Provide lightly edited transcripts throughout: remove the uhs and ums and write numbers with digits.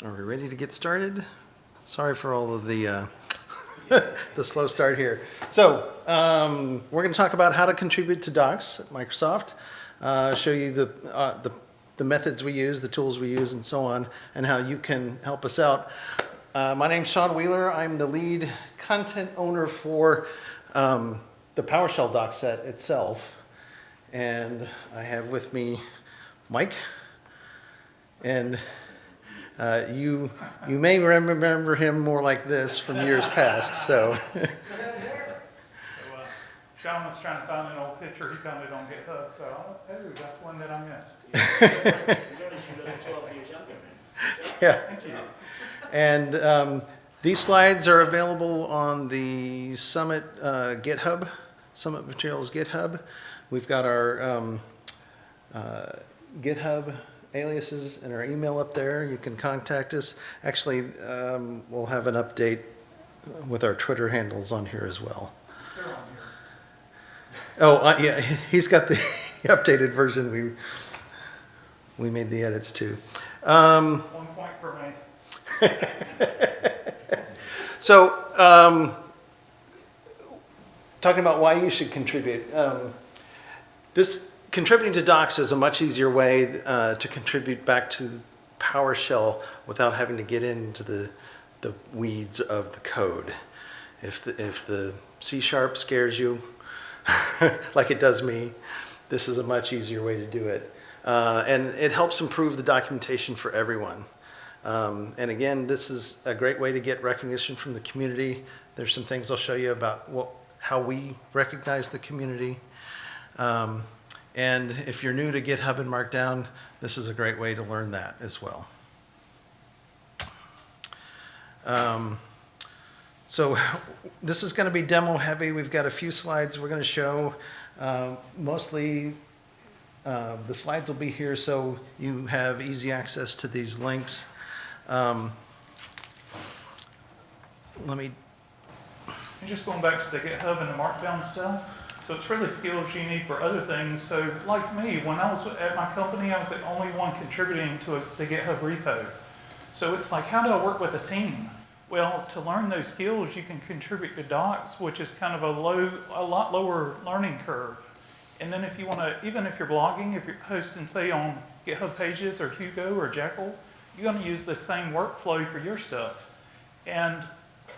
Are we ready to get started? Sorry for all of the the slow start here. So we're going to talk about how to contribute to Docs at Microsoft, show you the methods we use, the tools we use, and so on, and how you can help us out. My name's Sean Wheeler. I'm the lead content owner for the PowerShell doc set itself, and I have with me Mike. And you may remember him more like this from years past. So, Sean was trying to find an old picture he found it on GitHub. So, oh, that's one that I missed. Yeah. Thank you. And these slides are available on the Summit GitHub, Summit Materials GitHub. We've got our GitHub aliases and our email up there. You can contact us. Actually, we'll have an update with our Twitter handles on here as well. They're on here. Oh, yeah, he's got the updated version. We made the edits too. 1 point for me. So, talking about why you should contribute. Contributing to Docs is a much easier way to contribute back to PowerShell without having to get into the weeds of the code. If the C# scares you, like it does me, this is a much easier way to do it. And it helps improve the documentation for everyone. And again, this is a great way to get recognition from the community. There's some things I'll show you about how we recognize the community. And if you're new to GitHub and Markdown, this is a great way to learn that as well. So this is going to be demo heavy. We've got a few slides we're going to show. Mostly the slides will be here so you have easy access to these links. And just going back to the GitHub and the Markdown stuff. So it's really skills you need for other things. So like me, when I was at my company, I was the only one contributing to the GitHub repo. So it's like, how do I work with a team? Well, to learn those skills, you can contribute to Docs, which is kind of a lot lower learning curve. And then if you want to, even if you're blogging, if you're posting, say, on GitHub Pages or Hugo or Jekyll, you're going to use the same workflow for your stuff. And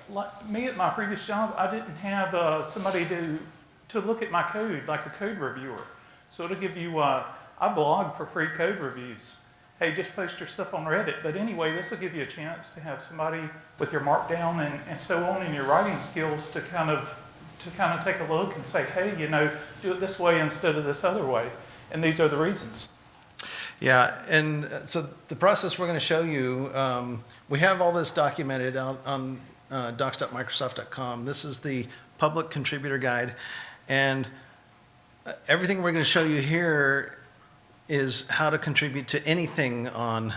like me at my previous job, I didn't have somebody to look at my code, like a code reviewer. So it'll give you, I blog for free code reviews. Hey, just post your stuff on Reddit. But anyway, this will give you a chance to have somebody with your Markdown and so on and your writing skills to kind of take a look and say, hey, do it this way instead of this other way. And these are the reasons. Yeah, and so the process we're going to show you, we have all this documented out on docs.microsoft.com. This is the public contributor guide. And everything we're going to show you here is how to contribute to anything on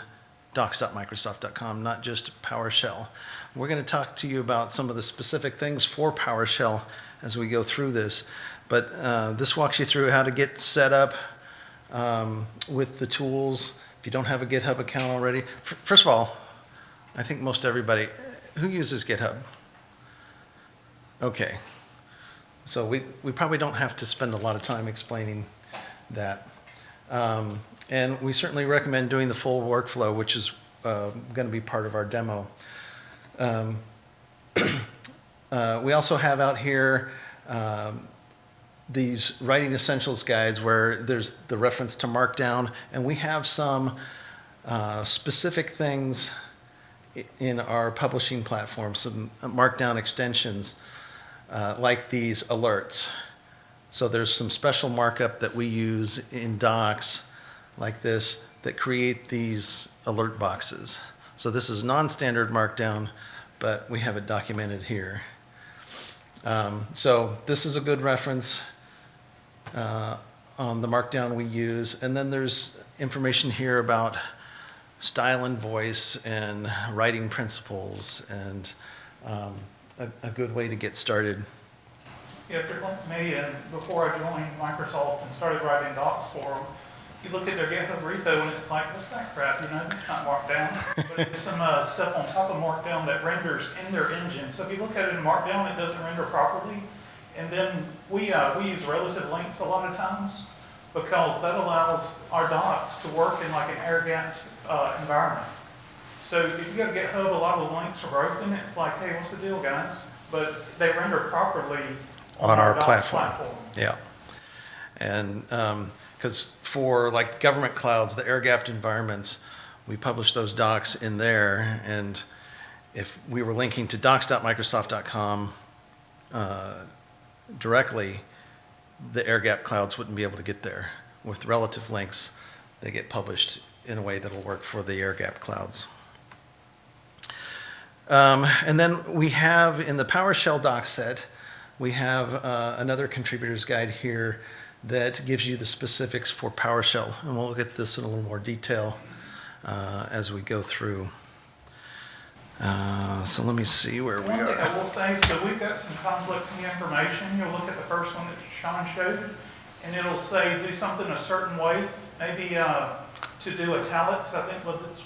docs.microsoft.com, not just PowerShell. We're going to talk to you about some of the specific things for PowerShell as we go through this. But this walks you through how to get set up with the tools. If you don't have a GitHub account already, first of all, I think most everybody, who uses GitHub? Okay. So we probably don't have to spend a lot of time explaining that. And we certainly recommend doing the full workflow, which is going to be part of our demo. We also have out here these writing essentials guides where there's the reference to Markdown, and we have some specific things in our publishing platform, some Markdown extensions. Like these alerts. So there's some special markup that we use in Docs like this that create these alert boxes. So this is non-standard Markdown, but we have it documented here. So this is a good reference on the Markdown we use. And then there's information here about style and voice and writing principles and a good way to get started. Yeah, if you're like me, and before I joined Microsoft and started writing docs for them, you look at their GitHub repo and it's like, what's that crap, it's not Markdown. But it's some stuff on top of Markdown that renders in their engine. So if you look at it in Markdown, it doesn't render properly. And then we use relative links a lot of times because that allows our docs to work in like an air-gapped environment. So if you go to GitHub, a lot of the links are broken. It's like, hey, what's the deal, guys? But they render properly On our docs platform. Yeah. And because for like government clouds, the air-gapped environments, we publish those docs in there. And if we were linking to docs.microsoft.com directly, the air-gapped clouds wouldn't be able to get there. With relative links, they get published in a way that'll work for the air-gapped clouds. And then we have in the PowerShell doc set, we have another contributor's guide here that gives you the specifics for PowerShell. And we'll look at this in a little more detail as we go through. So let me see where we One thing are. I will say, so we've got some conflicting information. You'll look at the first one that Sean showed, and it'll say do something a certain way. Maybe to do italics, I think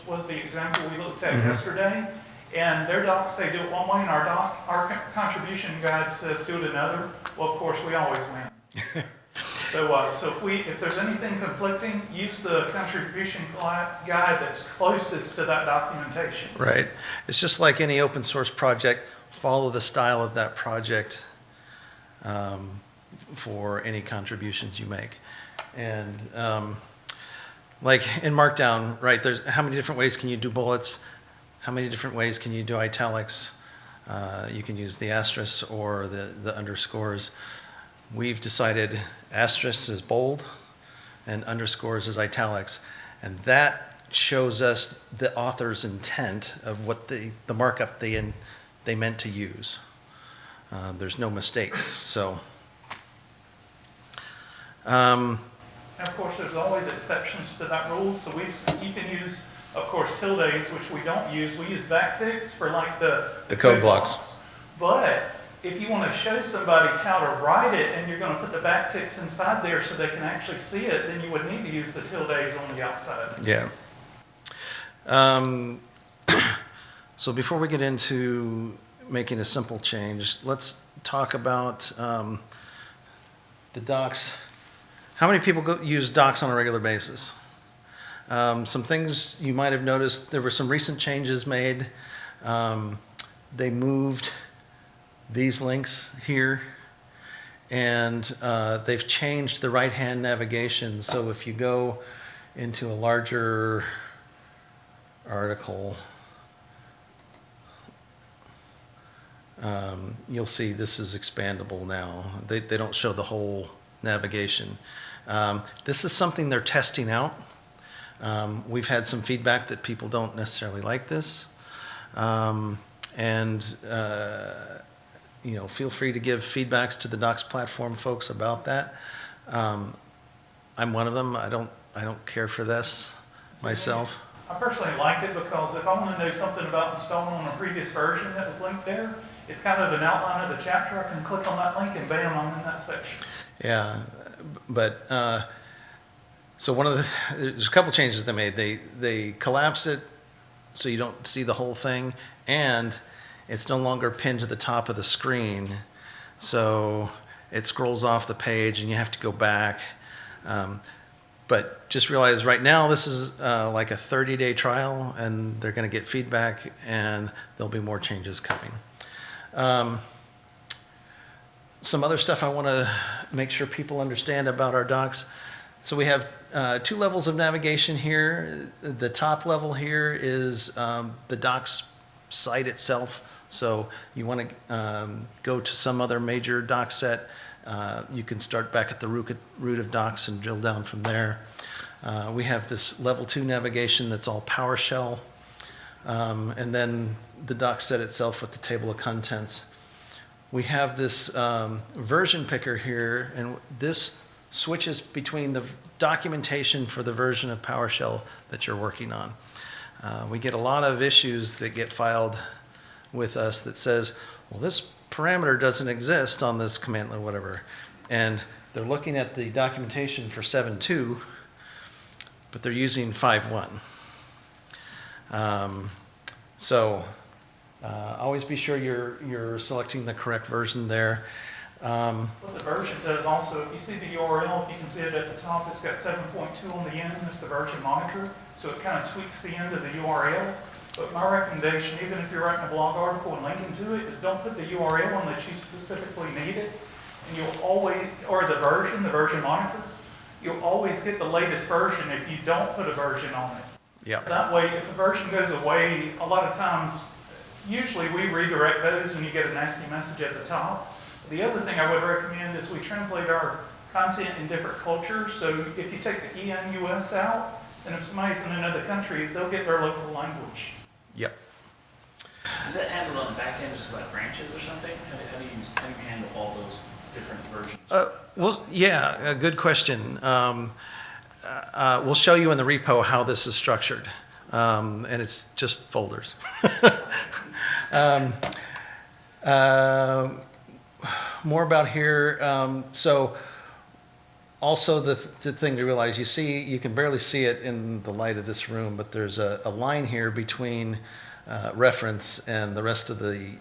was the example we looked at yesterday. And their docs say do it one way, and our contribution guide says do it another. Well, of course, we always win. So if there's anything conflicting, use the contribution guide that's closest to that documentation. Right. It's just like any open source project, follow the style of that project for any contributions you make. And like in Markdown, right, there's how many different ways can you do bullets? How many different ways can you do italics? You can use the asterisks or the underscores. We've decided asterisks is bold and underscores is italics. And that shows us the author's intent of what the markup they meant to use. There's no mistakes. So, and of course, there's always exceptions to that rule. So you can use, of course, tildes, which we don't use. We use backticks for like the code blocks. But if you want to show somebody how to write it and you're going to put the backticks inside there so they can actually see it, then you would need to use the tildes on the outside. Yeah. So before we get into making a simple change, let's talk about the docs. How many people use docs on a regular basis? Some things you might have noticed, there were some recent changes made. They moved these links here, and they've changed the right-hand navigation. So if you go into a larger article, you'll see this is expandable now. They don't show the whole navigation. This is something they're testing out. We've had some feedback that people don't necessarily like this. Feel free to give feedbacks to the Docs platform folks about that. I'm one of them. I don't care for this myself. I personally like it because if I want to know something about installing on a previous version that was linked there, it's kind of an outline of the chapter. I can click on that link and bam, I'm in that section. Yeah, but so there's a couple changes they made. They collapse it so you don't see the whole thing, and it's no longer pinned to the top of the screen, so it scrolls off the page and you have to go back. But just realize right now this is like a 30-day trial, and they're going to get feedback, and there'll be more changes coming. Some other stuff I want to make sure people understand about our docs. So we have 2 levels of navigation here. The top level here is the docs site itself. So you want to go to some other major doc set, you can start back at the root of docs and drill down from there. We have this level 2 navigation that's all PowerShell, and then the doc set itself with the table of contents. We have this version picker here, and this switches between the documentation for the version of PowerShell that you're working on. We get a lot of issues that get filed with us that says, well, this parameter doesn't exist on this command or whatever. And they're looking at the documentation for 7.2, but they're using 5.1. Always be sure you're selecting the correct version there. What the version does also, if you see the URL, you can see it at the top, it's got 7.2 on the end, it's the version monitor, so it kind of tweaks the end of the URL. But my recommendation, even if you're writing a blog article and linking to it, is don't put the URL unless you specifically need it. And you'll always, or the version monitor, you'll always get the latest version if you don't put a version on it. Yeah. That way, if a version goes away, a lot of times, usually we redirect those and you get a nasty message at the top. The other thing I would recommend is we translate our content in different cultures. So if you take the EN-US out, and if somebody's in another country, they'll get their local language. Yep. Is that handled on the back end, just like branches or something? How do you handle all those different versions? Well, yeah, a good question. We'll show you in the repo how this is structured, and it's just folders. More about here. So also the thing to realize, you can barely see it in the light of this room, but there's a line here between reference and the rest of the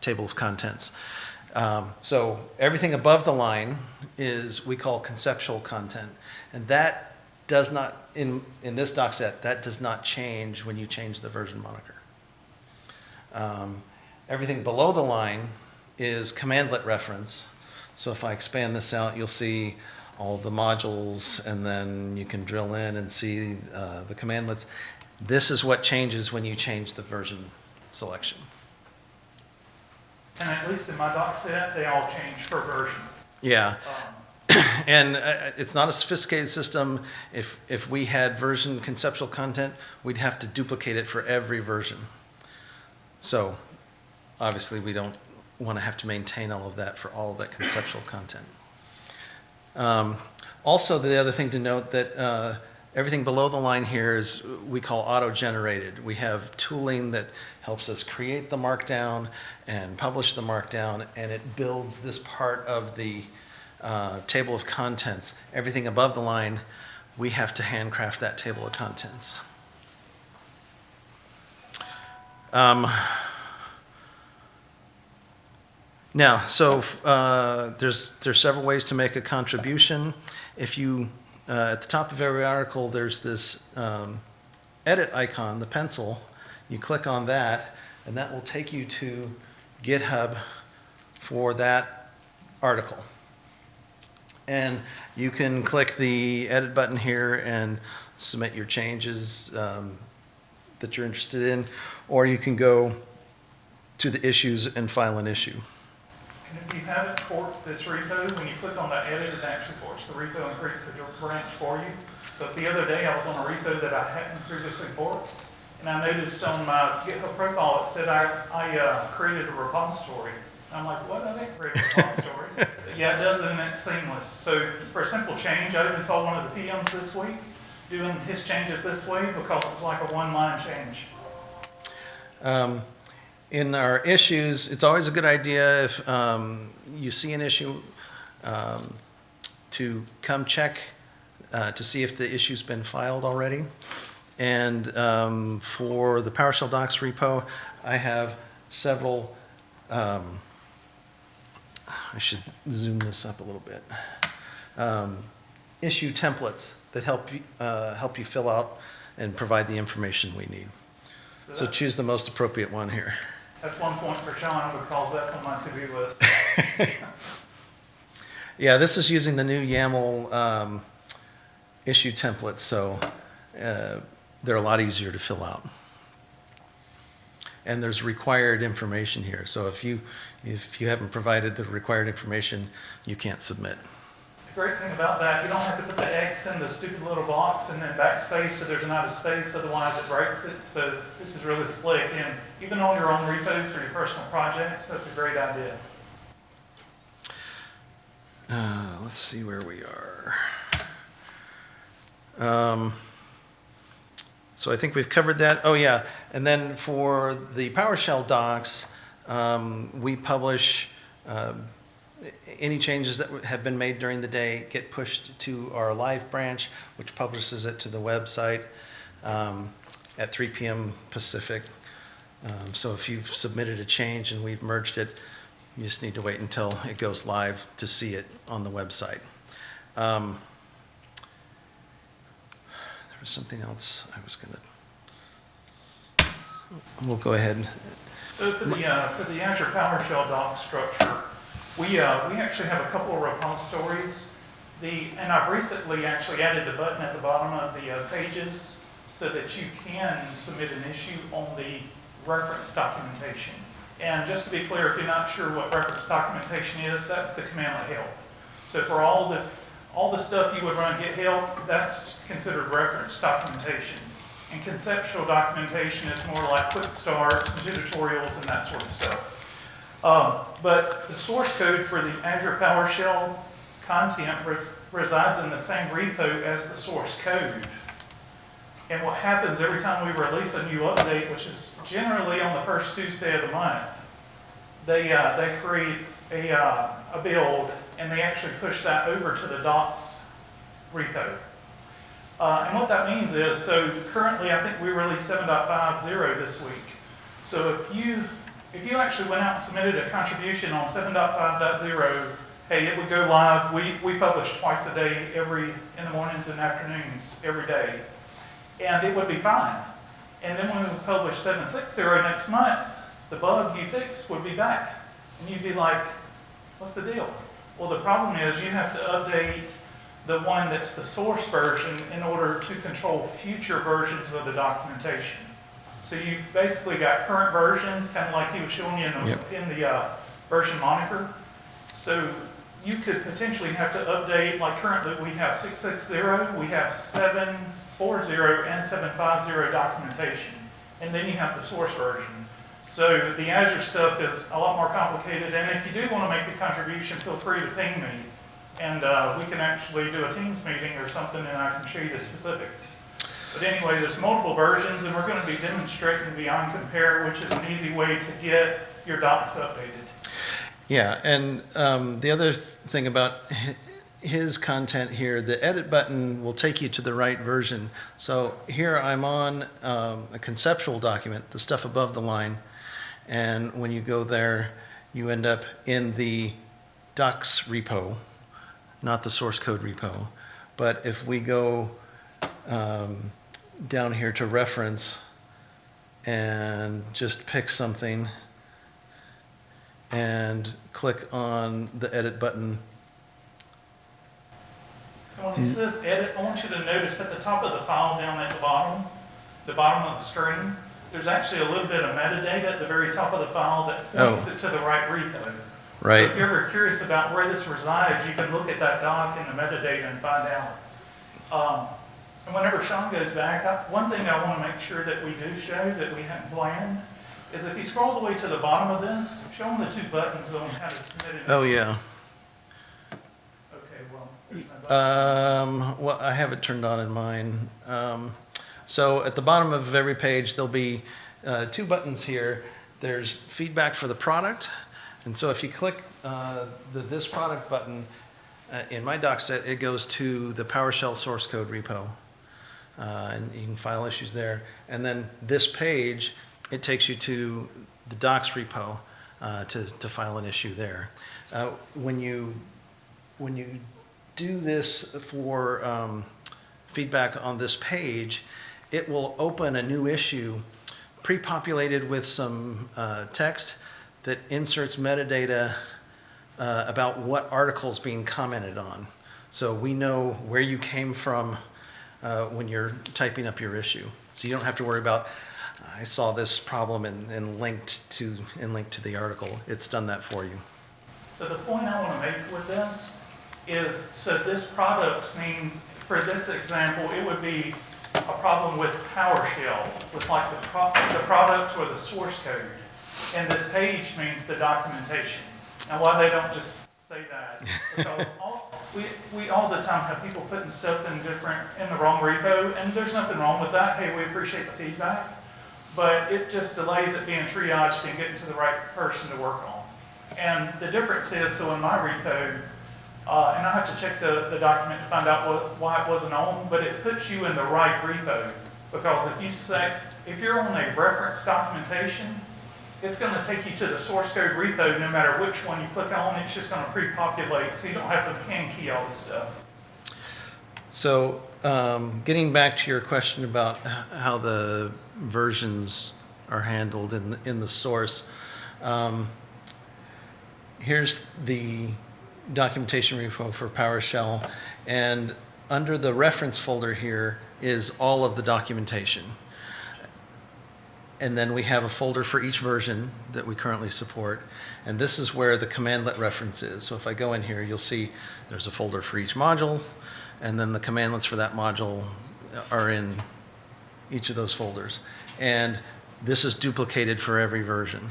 table of contents. So everything above the line is we call conceptual content, and that does not, in this doc set, that does not change when you change the version moniker. Everything below the line is commandlet reference. So if I expand this out, you'll see all the modules, and then you can drill in and see the commandlets. This is what changes when you change the version selection. And at least in my doc set, they all change per version. Yeah. And it's not a sophisticated system. If we had version conceptual content, we'd have to duplicate it for every version. So obviously we don't want to have to maintain all of that for all of that conceptual content. Also, the other thing to note that everything below the line here is we call auto-generated. We have tooling that helps us create the markdown and publish the markdown, and it builds this part of the table of contents. Everything above the line, we have to handcraft that table of contents. Now, so there's several ways to make a contribution. If you, at the top of every article, there's this edit icon, the pencil. You click on that, and that will take you to GitHub for that article. And you can click the edit button here and submit your changes that you're interested in, or you can go to the issues and file an issue. And if you haven't forked this repo, when you click on that edit, it actually forks the repo and creates a branch for you. Because the other day I was on a repo that I hadn't previously forked, and I noticed on my GitHub profile it said I created a repository. And I'm like, what? I didn't create a repository. Yeah, it does, and it's seamless. So for a simple change, I even saw one of the PMs this week doing his changes this way because it was like a one-line change. In our issues, it's always a good idea if you see an issue to come check to see if the issue's been filed already. And for the PowerShell Docs repo, I have several, I should zoom this up a little bit, issue templates that help you fill out and provide the information we need. So choose the most appropriate one here. That's one point for Sean because that's on my to-do list. Yeah, this is using the new YAML issue templates, so they're a lot easier to fill out. And there's required information here, so if you haven't provided the required information, you can't submit. The great thing about that, you don't have to put the X in the stupid little box and then backspace so there's not a space, otherwise it breaks it. So this is really slick, and even on your own repos for your personal projects, that's a great idea. Let's see where we are. So I think we've covered that. Oh yeah, and then for the PowerShell docs, we publish any changes that have been made during the day get pushed to our live branch, which publishes it to the website at 3 p.m. Pacific. So if you've submitted a change and we've merged it, you just need to wait until it goes live to see it on the website. There was something else I was going to... We'll go ahead. So for the Azure PowerShell doc structure, we actually have a couple of repositories. And I've recently actually added the button at the bottom of the pages so that you can submit an issue on the reference documentation. And just to be clear, if you're not sure what reference documentation is, that's the commandlet help. So for all the stuff you would run get help, that's considered reference documentation. And conceptual documentation is more like quick starts and tutorials and that sort of stuff. But the source code for the Azure PowerShell content resides in the same repo as the source code. And what happens every time we release a new update, which is generally on the first Tuesday of the month, they create a build and they actually push that over to the docs repo. And what that means is, so currently I think we released 7.50 this week. So if you actually went out and submitted a contribution on 7.5.0, hey, it would go live. We publish twice a day, in the mornings and afternoons, every day. And it would be fine. And then when we publish 7.6.0 next month, the bug you fixed would be back. And you'd be like, what's the deal? Well, the problem is you have to update the one that's the source version in order to control future versions of the documentation. So you've basically got current versions, kind of like he was showing you in the version moniker. So you could potentially have to update, like currently we have 6.6.0, we have 7.4.0 and 7.5.0 documentation. And then you have the source version. So the Azure stuff is a lot more complicated. And if you do want to make a contribution, feel free to ping me. And we can actually do a Teams meeting or something and I can show you the specifics. But anyway, there's multiple versions and we're going to be demonstrating Beyond Compare, which is an easy way to get your docs updated. Yeah, and the other thing about his content here, the edit button will take you to the right version. So here I'm on a conceptual document, the stuff above the line, and when you go there, you end up in the docs repo, not the source code repo. But if we go down here to reference and just pick something and click on the edit button. And when it says edit, I want you to notice at the top of the file down at the bottom of the screen, there's actually a little bit of metadata at the very top of the file that points it to the right repo. Right. So if you're ever curious about where this resides, you can look at that doc in the metadata and find out. And whenever Sean goes back, one thing I want to make sure that we do show that we hadn't planned is if you scroll all the way to the bottom of this, show them the two buttons on how to submit it. Oh, yeah. Okay, well, there's no button. Well, I have it turned on in mine. So at the bottom of every page, there'll be two buttons here. There's feedback for the product. And so if you click the This Product button, in my doc set, it goes to the PowerShell source code repo. And you can file issues there. And then this page, it takes you to the docs repo to file an issue there. When you do this for feedback on this page, it will open a new issue pre-populated with some text that inserts metadata about what article's being commented on. So we know where you came from when you're typing up your issue. So you don't have to worry about, I saw this problem and linked to the article. It's done that for you. So the point I want to make with this is, so this product means, for this example, it would be a problem with PowerShell, with like the product or the source code. And this page means the documentation. Now, why they don't just say that, because we all the time have people putting stuff in the wrong repo, and there's nothing wrong with that. Hey, we appreciate the feedback, but it just delays it being triaged and getting to the right person to work on. And the difference is, so in my repo, and I have to check the document to find out why it wasn't on, but it puts you in the right repo. Because if you're on a reference documentation, it's going to take you to the source code repo no matter which one you click on. It's just going to pre-populate, so you don't have to hand key all this stuff. So getting back to your question about how the versions are handled in the source, here's the documentation repo for PowerShell, and under the reference folder here is all of the documentation. And then we have a folder for each version that we currently support, and this is where the commandlet reference is. So if I go in here, you'll see there's a folder for each module, and then the commandlets for that module are in each of those folders. And this is duplicated for every version.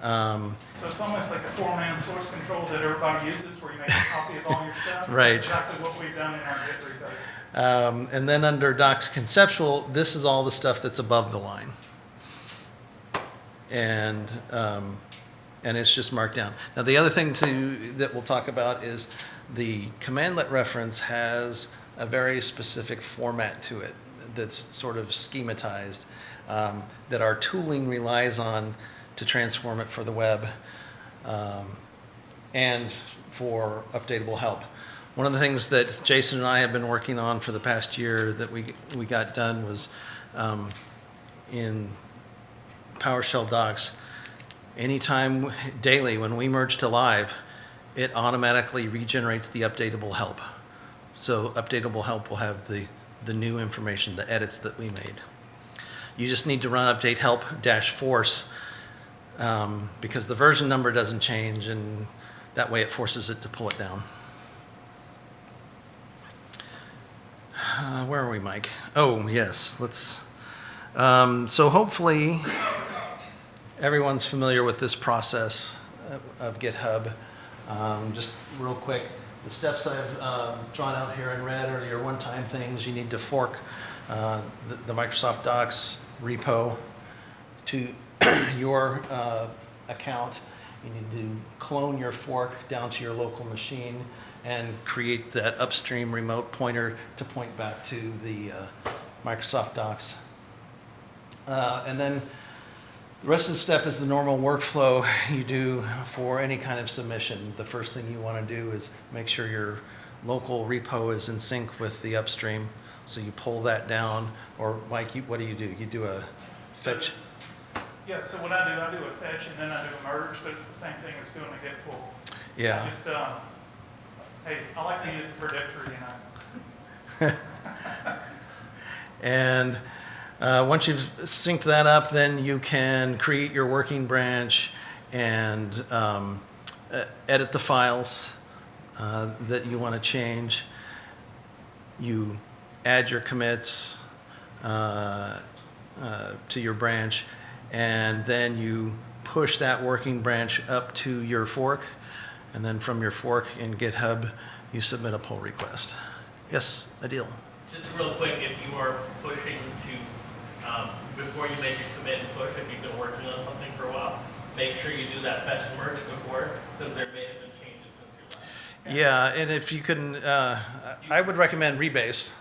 So it's almost like a four-man source control that everybody uses, where you make a copy of all your stuff. Right. That's exactly what we've done in our Git repo. And then under Docs Conceptual, this is all the stuff that's above the line. And it's just marked down. Now, the other thing that we'll talk about is the commandlet reference has a very specific format to it that's sort of schematized, that our tooling relies on to transform it for the web and for updatable help. One of the things that Jason and I have been working on for the past year that we got done was in PowerShell docs, anytime daily when we merge to live, it automatically regenerates the updatable help. So updatable help will have the new information, the edits that we made. You just need to run update help -force because the version number doesn't change, and that way it forces it to pull it down. Where are we, Mike? Oh, yes, let's, so hopefully everyone's familiar with this process of GitHub. Just real quick, the steps I've drawn out here in red are your one-time things. You need to fork the Microsoft Docs repo to your account. You need to clone your fork down to your local machine and create that upstream remote pointer to point back to the Microsoft Docs. And then the rest of the step is the normal workflow you do for any kind of submission. The first thing you want to do is make sure your local repo is in sync with the upstream. So you pull that down, or Mike, what do? You do a fetch? Yeah, so what I do a fetch and then I do a merge, but it's the same thing as doing a git pull. Yeah. I just, hey, I like to use the predictor, And once you've synced that up, then you can create your working branch and edit the files that you want to change. You add your commits to your branch, and then you push that working branch up to your fork, and then from your fork in GitHub, you submit a pull request. Yes, Adil? Just real quick, if you are pushing to, before you make your commit and push, if you've been working on something for a while, make sure you do that fetch and merge before, because there may have been changes since your last. Yeah, and if you can, I would recommend rebase.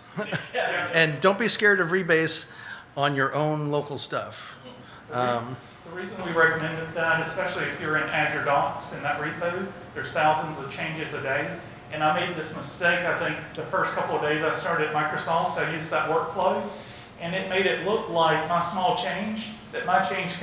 Yeah. And don't be scared of rebase on your own local stuff. The reason we recommended that, especially if you're in Azure Docs in that repo, there's thousands of changes a day. And I made this mistake, I think, the first couple of days I started at Microsoft. I used that workflow, and it made it look like my small change, that my change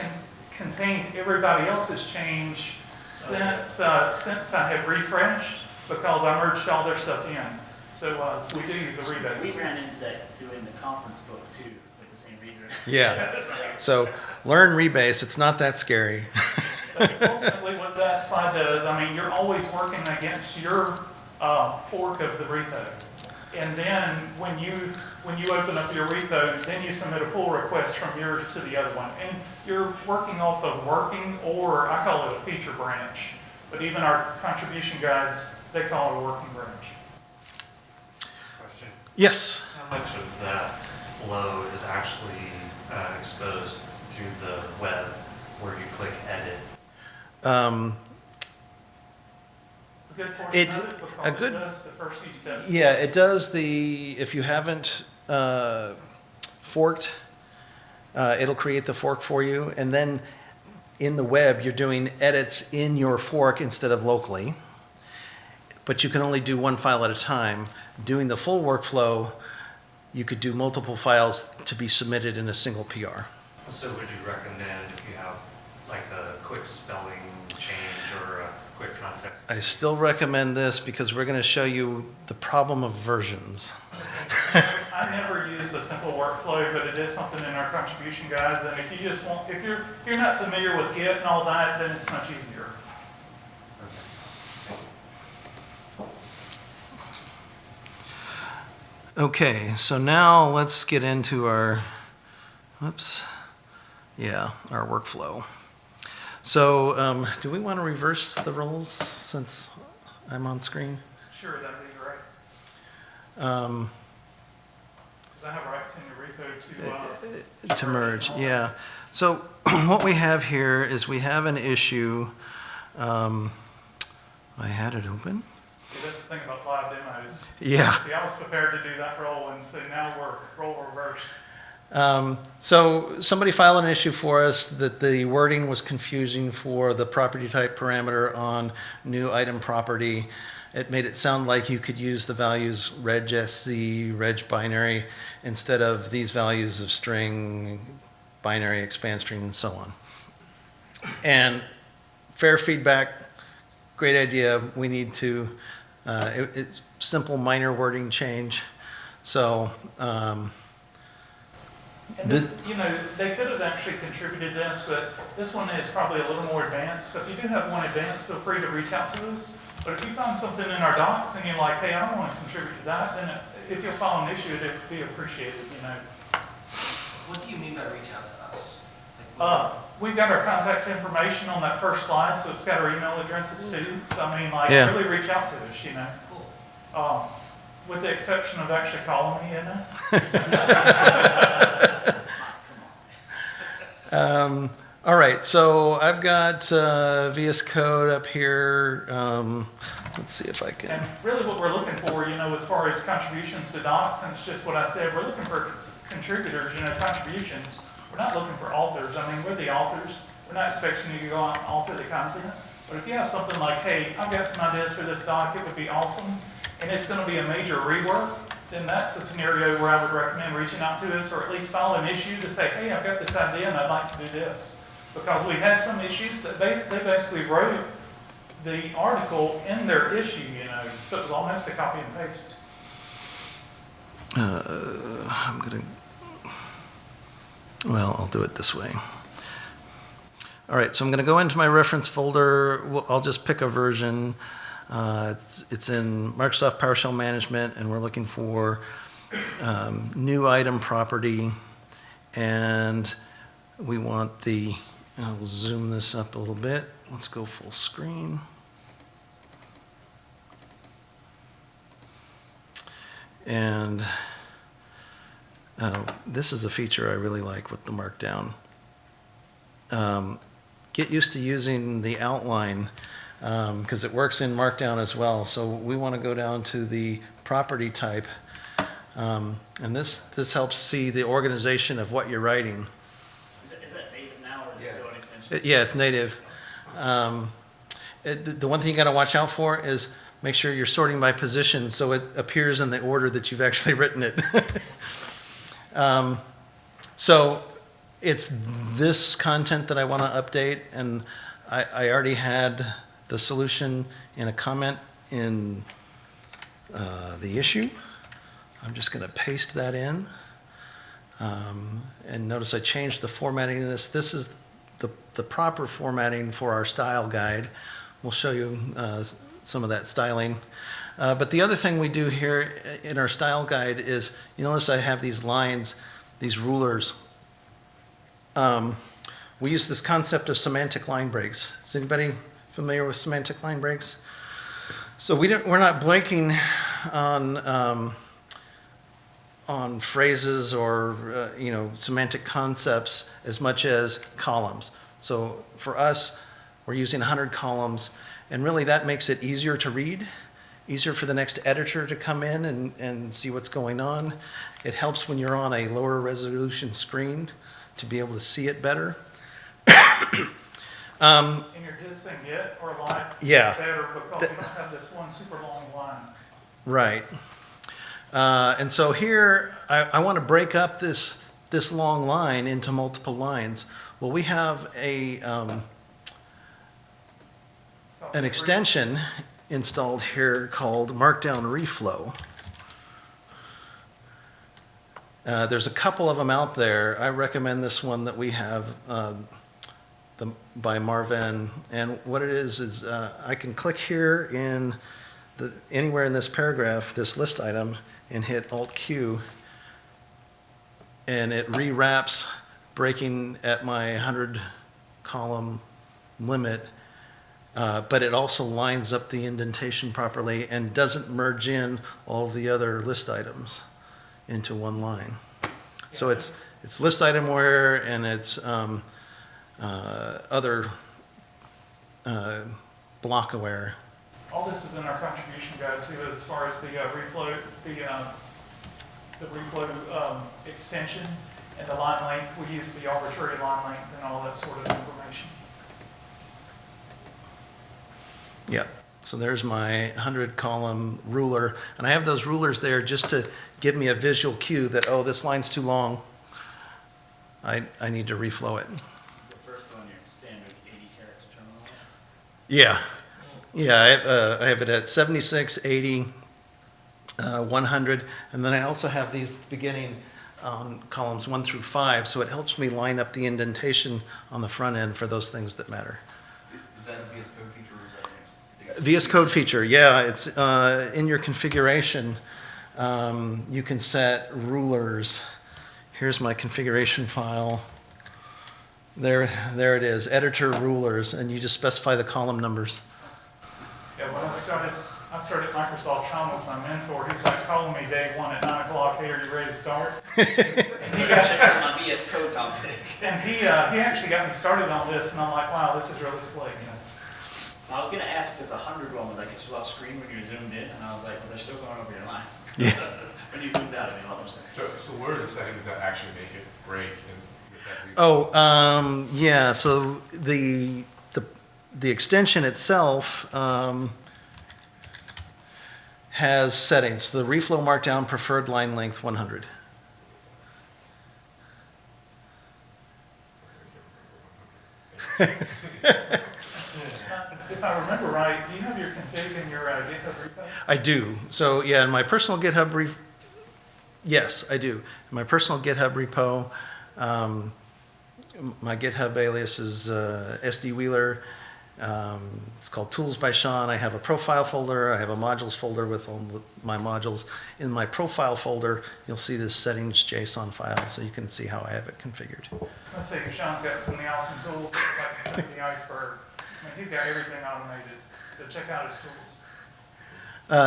contained everybody else's change since I had refreshed, because I merged all their stuff in. So we do use a rebase. We ran into that doing the conference book too, for the same reason. Yeah. So learn rebase. It's not that scary. But ultimately, what that slide does, I mean, you're always working against your fork of the repo. And then when you open up your repo, then you submit a pull request from yours to the other one. And you're working off of working, or I call it a feature branch. But even our contribution guides, they call it a working branch. Question. Yes. How much of that flow is actually exposed through the web where you click edit? good portion It- of it a because good- it does the first few steps. Yeah, it does if you haven't forked, it'll create the fork for you. And then in the web, you're doing edits in your fork instead of locally. But you can only do one file at a time. Doing the full workflow, you could do multiple files to be submitted in a single PR. So would you recommend if you have like a quick spelling change or a quick context? I still recommend this because we're going to show you the problem of versions. I never use the simple workflow, but it is something in our contribution guides. And if you just want, if you're not familiar with Git and all that, then it's much easier. Okay, so now let's get into our, our workflow. So do we want to reverse the roles since I'm on screen? Sure, that'd be great. Um, Because I have rights in your repo to. To merge, yeah. So what we have here is we have an issue. I had it open. See, that's the thing about live demos. Yeah. See, I was prepared to do that role, and so now we're role reversed. So somebody filed an issue for us that the wording was confusing for the property type parameter on new item property. It made it sound like you could use the values regsc, reg binary, instead of these values of string, binary, expand string, and so on. And fair feedback, great idea. We need to, it's simple minor wording change. So, And this, they could have actually contributed this, but this one is probably a little more advanced. So if you do have one advanced, feel free to reach out to us. But if you find something in our docs and you're like, hey, I don't want to contribute to that, then if you'll file an issue, it'd be appreciated, What do you mean by reach out to us? We've got our contact information on that first slide, so it's got our email addresses too. So I mean, Yeah. really reach out to us, Cool. With the exception of actually calling me, all right, so I've got VS Code up here. Let's see if I can. And really what we're looking for, as far as contributions to docs, and it's just what I said, we're looking for contributors, contributions. We're not looking for authors. I mean, we're the authors. We're not expecting you to go out and alter the content. But if you have something like, hey, I've got some ideas for this doc, it would be awesome, and it's going to be a major rework, then that's a scenario where I would recommend reaching out to us, or at least file an issue to say, hey, I've got this idea and I'd like to do this. Because we had some issues that they basically wrote the article in their issue, so it was almost a copy and paste. I'll do it this way. All right, so I'm going to go into my reference folder. I'll just pick a version. It's in Microsoft PowerShell Management, and we're looking for new item property. And we want I'll zoom this up a little bit. Let's go full screen. And this is a feature I really like with the Markdown. Get used to using the outline because it works in Markdown as well. So we want to go down to the property type. And this helps see the organization of what you're writing. Is that native now, or is it still an extension? Yeah, it's native. The one thing you got to watch out for is make sure you're sorting by position so it appears in the order that you've actually written it. So it's this content that I want to update, and I already had the solution in a comment in the issue. I'm just going to paste that in. And notice I changed the formatting of this. This is the proper formatting for our style guide. We'll show you some of that styling. But the other thing we do here in our style guide is, you notice I have these lines, these rulers. We use this concept of semantic line breaks. Is anybody familiar with semantic line breaks? So we're not blanking on phrases or semantic concepts as much as columns. So for us, we're using 100 columns, And really that makes it easier to read, easier for the next editor to come in and see what's going on. It helps when you're on a lower resolution screen to be able to see it better. And you're just saying get or like Yeah. better because you don't have this one super long line. Right. And so here, I want to break up this long line into multiple lines. Well, we have It's called an extension installed here called Markdown Reflow. There's a couple of them out there. I recommend this one that we have by Marvin. And what it is I can click here in anywhere in this paragraph, this list item, and hit Alt-Q, and it rewraps, breaking at my 100-column limit, but it also lines up the indentation properly and doesn't merge in all of the other list items into one line. So it's list item aware and it's other block aware. All this is in our contribution guide too, as far as the reflow, the reflow extension and the line length. We use the arbitrary line length and all that sort of information. Yeah, so there's my 100-column ruler, and I have those rulers there just to give me a visual cue that, oh, this line's too long. I need to reflow it. The first one, your standard 80 character terminal. Yeah, yeah, I have it at 76, 80, 100, and then I also have these beginning columns 1 through 5, so it helps me line up the indentation on the front end for those things that matter. Is that a VS Code feature or is that next? VS Code feature, yeah, it's in your configuration. You can set rulers. Here's my configuration file. There it is, editor rulers, and you just specify the column numbers. Yeah, when I started Microsoft, Sean was my mentor. He was like calling me day one at 9 o'clock, hey, are you ready to start? So I checked out my VS Code config. And he actually got me started on this, and I'm like, wow, this is really slick. I was going to ask because the 100 one was, I guess, was off screen when you zoomed in, and I was like, well, they're still going over your lines. Yeah. When you zoomed out, it made a lot more sense. So what are the settings that actually make it break and with that Oh, yeah, so the extension itself has settings. The reflow markdown preferred line length 100. If I remember right, do you have your config in your GitHub repo? I do. So yeah, in my personal GitHub yes, I do. In my personal GitHub repo, my GitHub alias is SD Wheeler. It's called Tools by Sean. I have a profile folder. I have a modules folder with all my modules. In my profile folder, you'll see this settings JSON file, so you can see how I have it configured. Let's see, Sean's got some of the awesome tools, like the iceberg. I mean, he's got everything automated, so check out his tools.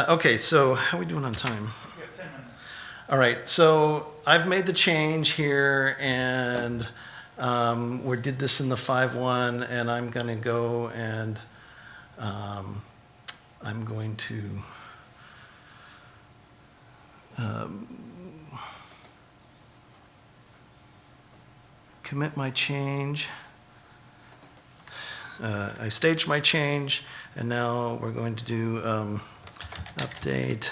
Okay, so how are we doing on time? You got 10 minutes. All right, so I've made the change here, and we did this in the 5.1, and I'm going to go and I'm going to commit my change. I staged my change, and now we're going to do update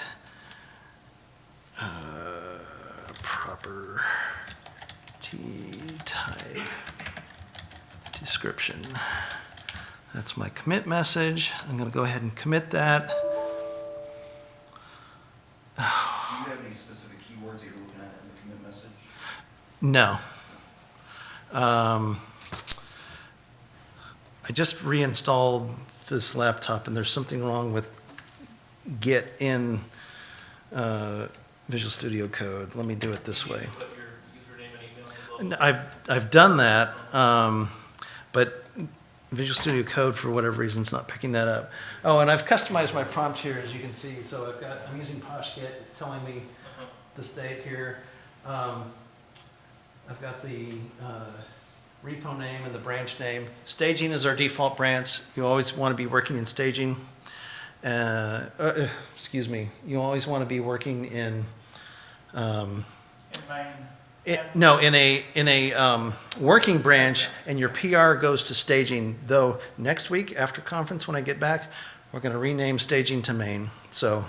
proper type description. That's my commit message. I'm going to go ahead and commit that. Do you have any specific keywords that you're looking at in the commit message? No. I just reinstalled this laptop, and there's something wrong with Git in Visual Studio Code. Let me do it this way. Put your username and email as well. I've done that, but Visual Studio Code, for whatever reason, is not picking that up. Oh, and I've customized my prompt here, as you can see. So I'm using PoshGit. It's telling me the state here. I've got the repo name and the branch name. Staging is our default branch. You always want to be working in staging. Excuse me. You always want to be working in. In main. In a working branch, and your PR goes to staging. Though next week after conference, when I get back, we're going to rename staging to main. So.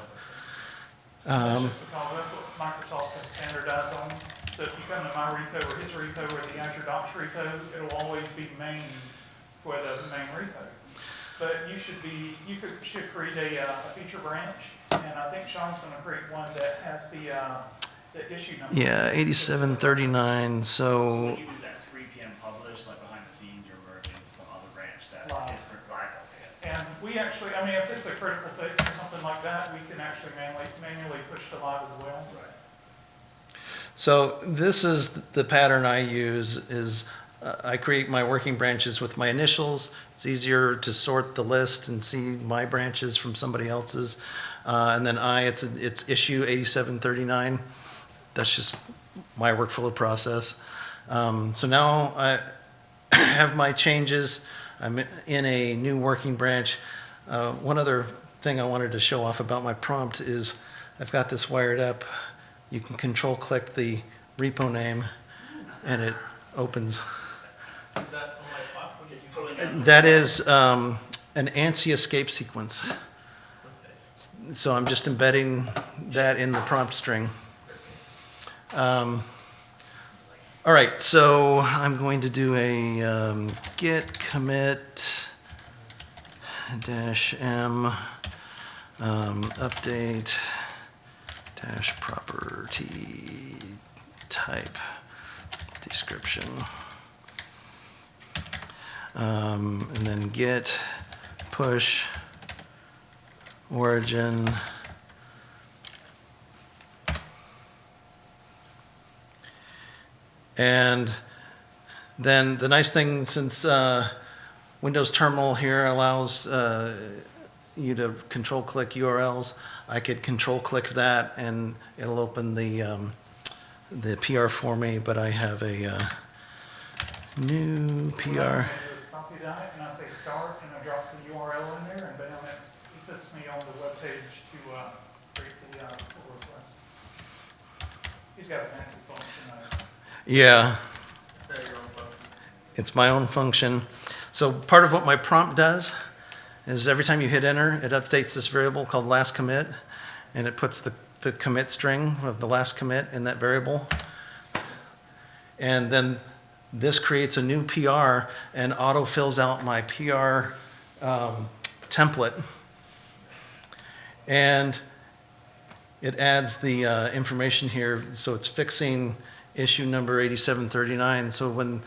That's just because that's what Microsoft has standardized on. So if you come to my repo or his repo or the Azure Docs repo, it'll always be main for the main repo. But you should create a feature branch, and I think Sean's going to create one that has the issue number. Yeah, 8739. So. When you do that 3 p.m. publish, like behind the scenes, you're merging to some other branch that is live. And we actually, I mean, if it's a critical fix or something like that, we can actually manually push to live as well. Right. So this is the pattern I use is I create my working branches with my initials. It's easier to sort the list and see my branches from somebody else's. And then it's issue 8739. That's just my workflow process. So now I have my changes. I'm in a new working branch. One other thing I wanted to show off about my prompt is I've got this wired up. You can control click the repo name and it opens. Is that on my spot? What did you put in? That is an ANSI escape sequence. So I'm just embedding that in the prompt string. All right, so I'm going to do a git commit -m update property type description. And then git push origin and then the nice thing, since Windows Terminal here allows you to control click URLs, I could control click that and it'll open the PR for me, but I have a new PR. What I just copy that and I say start and I drop the URL in there and bam, it puts me on the web page to create the pull request. He's got a fancy function. Yeah, Is that your own function? it's my own function. So part of what my prompt does is every time you hit enter, it updates this variable called last commit, and it puts the commit string of the last commit in that variable. And then this creates a new PR and auto fills out my PR template. And it adds the information here, so it's fixing issue number 8739. So when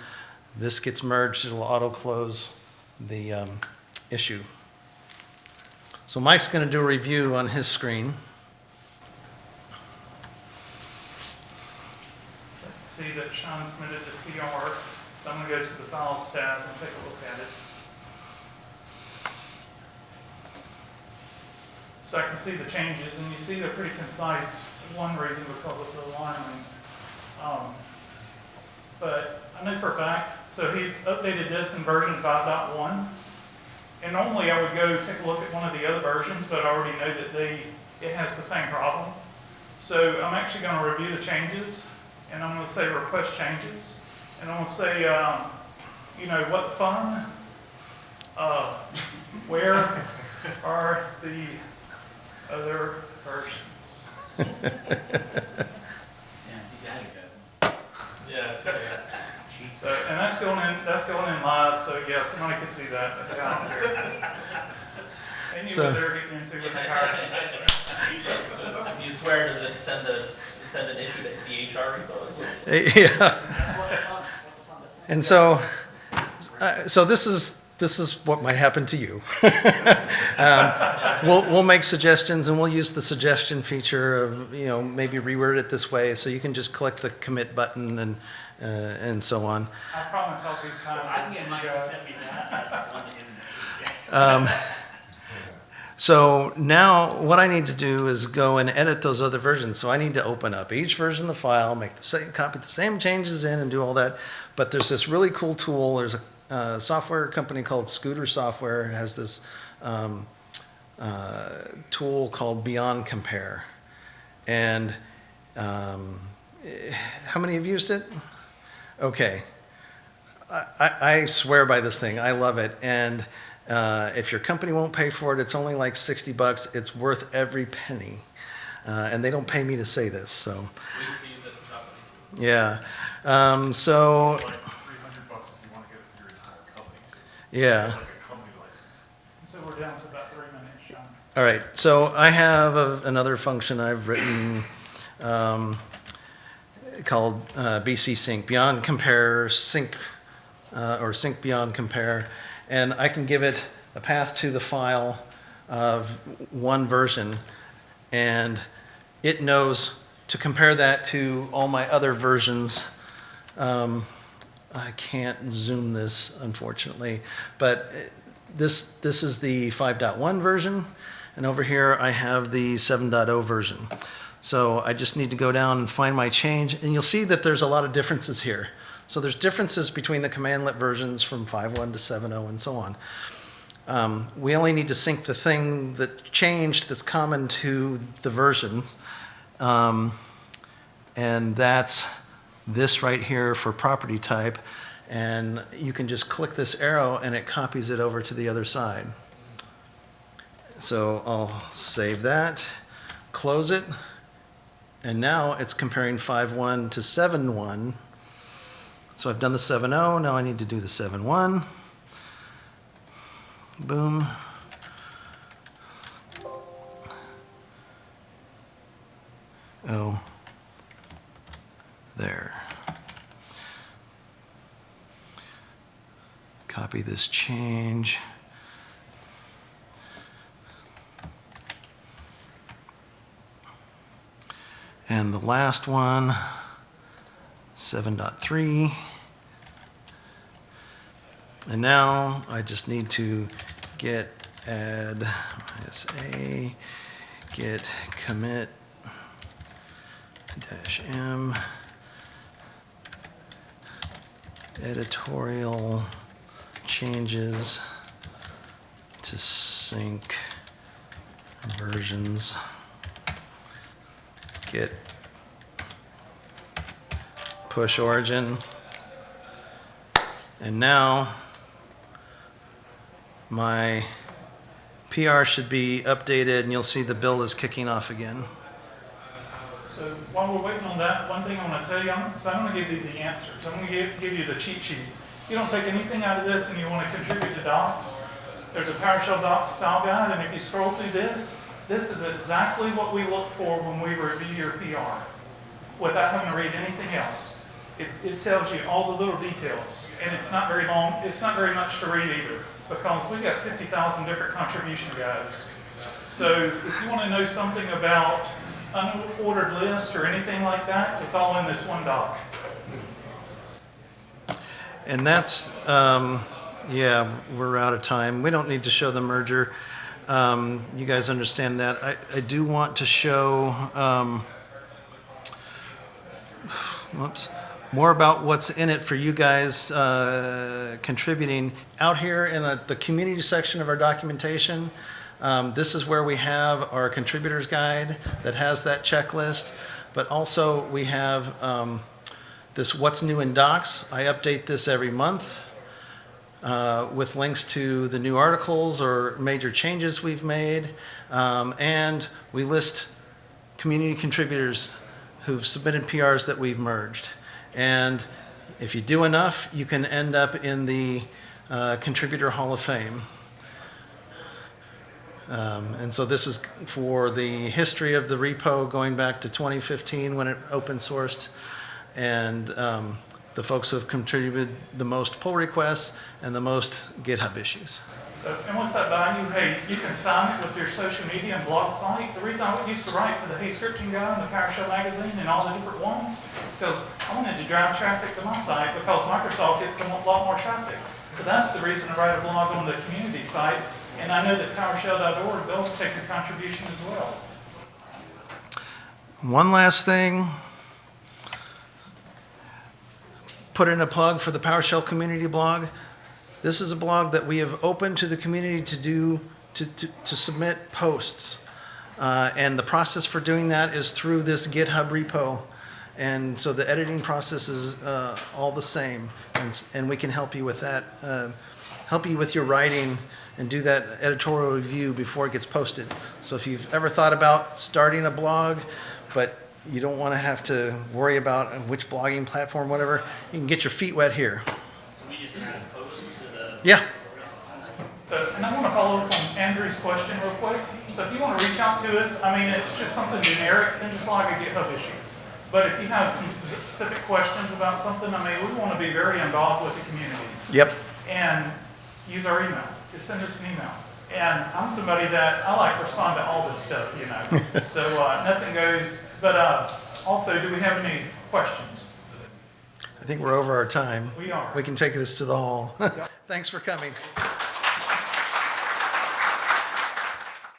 this gets merged, it'll auto close the issue. So Mike's going to do a review on his screen. So I can see that Sean submitted this PR, so I'm going to go to the Files tab and take a look at it. So I can see the changes, and you see they're pretty concise. One reason because of the alignment. But I know for a fact, so he's updated this in version 5.1. And normally I would go take a look at one of the other versions, but I already know that it has the same problem. So I'm actually going to review the changes, and I'm going to say request changes. And I'm going to say, you know, what fun? Where are the other versions? Yeah, he's at it, guys. Yeah, it's good. So, and that's going in live, so yeah, somebody can see that, but I don't care. They knew So- what they were getting into when they hired me. So if you swear, does it send an issue to the HR repo? Yeah. That's what the fun is. And so this is what might happen to you. We'll make suggestions, and we'll use the suggestion feature of, you know, maybe reword it this way, so you can just click the commit button and so on. I promise I'll be kind. If I can get Mike to guys. send me that on the internet. So now what I need to do is go and edit those other versions. So I need to open up each version of the file, make the same, copy the same changes in and do all that. But there's this really cool tool. There's a software company called Scooter Software. It has this tool called Beyond Compare. And how many have used it? Okay. I swear by this thing. I love it. And if your company won't pay for it, it's only like $60. It's worth every penny. And they don't pay me to say this, so. We used to use it for company. Yeah. So, Like $300 if you want to get it for your entire company. yeah. Like a company license. So we're down to about 3 minutes, John. All right. So I have another function I've written called BC Sync, Beyond Compare Sync, or Sync Beyond Compare. And I can give it a path to the file of one version, and it knows to compare that to all my other versions. I can't zoom this, unfortunately, but this is the 5.1 version, and over here I have the 7.0 version. So I just need to go down and find my change, and you'll see that there's a lot of differences here. So there's differences between the commandlet versions from 5.1 to 7.0 and so on. We only need to sync the thing that changed that's common to the version. And that's this right here for property type. And you can just click this arrow and it copies it over to the other side. So I'll save that, close it. And now it's comparing 5.1 to 7.1. So I've done the 7.0, now I need to do the 7.1. Boom. Oh, there. Copy this change. And the last one, 7.3. And now I just need to git add -a, git commit -m, editorial changes to sync versions, git push origin, and now my PR should be updated and you'll see the build is kicking off again. So while we're waiting on that, one thing I want to tell you, so I'm going to give you the answers. I'm going to give you the cheat sheet. You don't take anything out of this and you want to contribute to docs. There's a PowerShell docs style guide, and if you scroll through this is exactly what we look for when we review your PR, without having to read anything else. It tells you all the little details, and it's not very long. It's not very much to read either, because we've got 50,000 different contribution guides. So if you want to know something about unordered list or anything like that, it's all in this one doc. And that's, yeah, we're out of time. We don't need to show the merger. You guys understand that. I do want to show, whoops, more about what's in it for you guys contributing. Out here in the community section of our documentation, this is where we have our contributors guide that has that checklist, but also we have this What's New in Docs. I update this every month with links to the new articles or major changes we've made, and we list community contributors who've submitted PRs that we've merged. And if you do enough, you can end up in the Contributor Hall of Fame. And so this is for the history of the repo going back to 2015 when it open sourced, and the folks who have contributed the most pull requests and the most GitHub issues. So, and what's that value? Hey, you can sign it with your social media and blog site. The reason I used to write for the Hey Scripting Guy and the PowerShell magazine and all the different ones, because I wanted to drive traffic to my site because Microsoft gets a lot more traffic. So that's the reason I write a blog on the community site. And I know that PowerShell.org, they'll take a contribution as well. One last thing. Put in a plug for the PowerShell community blog. This is a blog that we have opened to the community to submit posts. And the process for doing that is through this GitHub repo. And so the editing process is all the same. And we can help you with that, help you with your writing and do that editorial review before it gets posted. So if you've ever thought about starting a blog, but you don't want to have to worry about which blogging platform, whatever, you can get your feet wet here. So we just add posts to the. Yeah. So, and I want to follow up on Andrew's question real quick. So if you want to reach out to us, I mean, it's just something generic, then just like a GitHub issue. But if you have some specific questions about something, I mean, we want to be very involved with the community. Yep. And use our email. Just send us an email. And I'm somebody that, I like to respond to all this stuff, you know. So nothing goes, but also, do we have any questions? I think we're over our time. We are. We can take this to the hall. Yep. Thanks for coming.